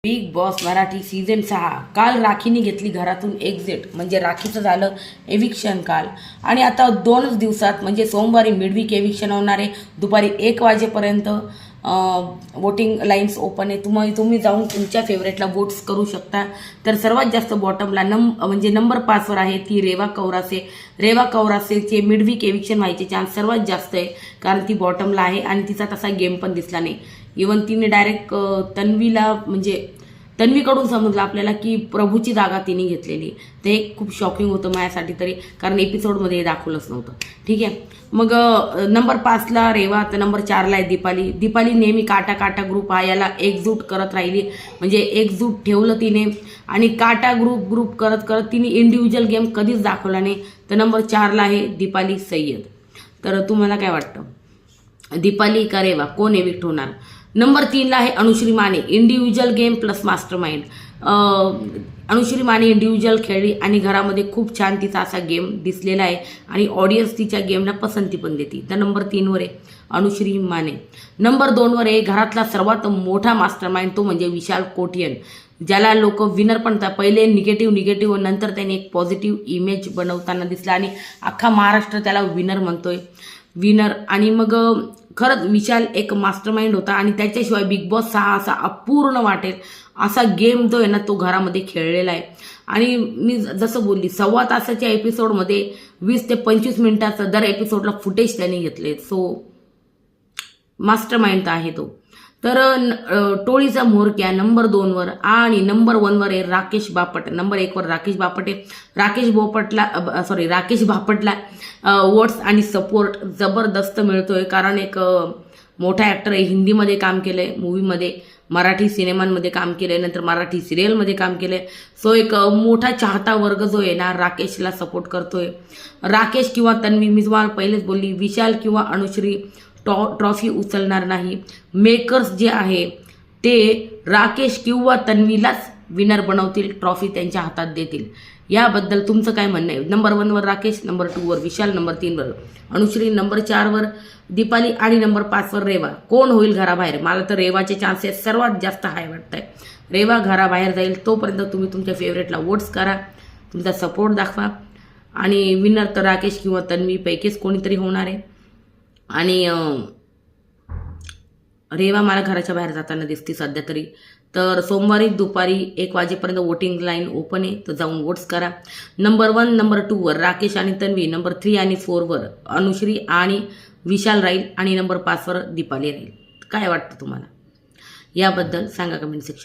Big boss Marathi season 6 काल राखीने घेतली घरातून एक्झिट, म्हणजे राखीचं झालं एविक्शन काल. आणि आता 2च दिवसात म्हणजे सोमवारी मिडवीक एविक्शन होणार आहे. दुपारी 1 वाजेपर्यंत वोटिंग लाईन्स ओपन आहे. तुम्ही जाऊन तुमच्या फेवरेटला वोट्स करू शकता. तर सर्वात जास्त बॉटमला म्हणजे नंबर 5 वर आहे ती रेवा कौरासे. रेवा कौरासेचे मिडवीक एविक्शन व्हायचे चान्स सर्वात जास्त आहे, कारण ती बॉटमला आहे आणि तिचा तसा गेम पण दिसला नाही. इवन तिने डायरेक्ट तन्वीला म्हणजे तन्वीकडून समजलं आपल्याला की प्रभूची जागा तिने घेतलेली. ते एक खूप शॉकिंग होतं माझ्यासाठी तरी, कारण एपिसोडमध्ये हे दाखवलंच नव्हतं. ठीक आहे. मग नंबर 5ला रेवा, तर नंबर 4ला आहे दीपाली. दीपाली नेहमी काटा ग्रुप हा याला एकजूट करत राहिली, म्हणजे एकजूट ठेवलं तिने. आणि काटा ग्रुप करत तिने इंडिव्हिज्युअल गेम कधीच दाखवला नाही. तर नंबर 4ला आहे दीपाली सय्यद. तर तुम्हाला काय वाटतं, दीपाली का रेवा, कोण एविक्ट होणार? नंबर 3ला आहे Anushri Mane. Individual game plus master mind. Anushri Mane individual खेळली आणि घरामध्ये खूप छान तिचा असा गेम दिसलेला आहे आणि ऑडियन्स तिच्या गेमला पसंती पण देते. तर नंबर 3 वर आहे अनुश्री माने. नंबर 2 वर आहे घरातला सर्वात मोठा मास्टर माइंड, तो म्हणजे विशाल कोठियन, ज्याला लोक विनर पण पहिले निगेटिव्ह नंतर त्याने एक पॉझिटिव्ह इमेज बनवताना दिसला आणि अख्खा महाराष्ट्र त्याला विनर म्हणतोय, विनर. आणि मग खरंच विशाल एक मास्टरमाइंड होता आणि त्याच्याशिवाय बिग बॉस 6 असा अपूर्ण वाटेल असा गेम जो आहे ना, तो घरामध्ये खेळलेला आहे. आणि मी जसं बोलली, 1.25 तासाच्या एपिसोडमध्ये 20 ते 25 मिनिटाचं दर एपिसोडला फुटेज त्यांनी घेतले. सो मास्टरमाइंड आहे तो. तर टोळीचा म्होरक्या नंबर 2 वर आणि नंबर 1 वर आहे राकेश बापट. नंबर 1 वर राकेश बापट आहे. राकेश बापटला वोट्स आणि सपोर्ट जबरदस्त मिळतोय, कारण एक मोठा ॲक्टर आहे. हिंदीमध्ये काम केलंय, मूवीमध्ये, मराठी सिनेमांमध्ये काम केलंय, नंतर मराठी सिरियलमध्ये काम केलंय. सो एक मोठा चाहता वर्ग जो आहे ना, राकेशला सपोर्ट करतोय. राकेश किंवा तन्वी, मी तुम्हाला पहिलेच बोलली, विशाल किंवा अनुश्री ट्रॉफी उचलणार नाही. मेकर्स जे आहे ते राकेश किंवा तन्वीलाच विनर बनवतील, ट्रॉफी त्यांच्या हातात देतील. याबद्दल तुमचं काय म्हणणं आहे? नंबर 1 वर राकेश, नंबर 2 वर विशाल, नंबर 3 वर अनुश्री, नंबर 4 वर दीपाली आणि नंबर 5 वर रेवा. कोण होईल घराबाहेर? मला तर रेवाचे चान्सेस सर्वात जास्त हाय वाटतंय. रेवा घराबाहेर जाईल. तोपर्यंत तुम्ही तुमच्या फेवरेटला वोट्स करा, तुमचा सपोर्ट दाखवा. आणि विनर तर राकेश किंवा तन्वी पैकीच कोणीतरी होणार आहे. आणि रेवा मला घराच्या बाहेर जाताना दिसते सध्या तरी. तर सोमवारी दुपारी 1 वाजेपर्यंत वोटिंग लाईन ओपन आहे, तर जाऊन वोट्स करा. नंबर 1, नंबर 2 वर राकेश आणि तन्वी, नंबर 3 आणि 4 वर अनुश्री आणि विशाल राहील आणि नंबर 5 वर दीपाली राहील. काय वाटतं तुम्हाला याबद्दल सांगा कमेंट सेक्शन.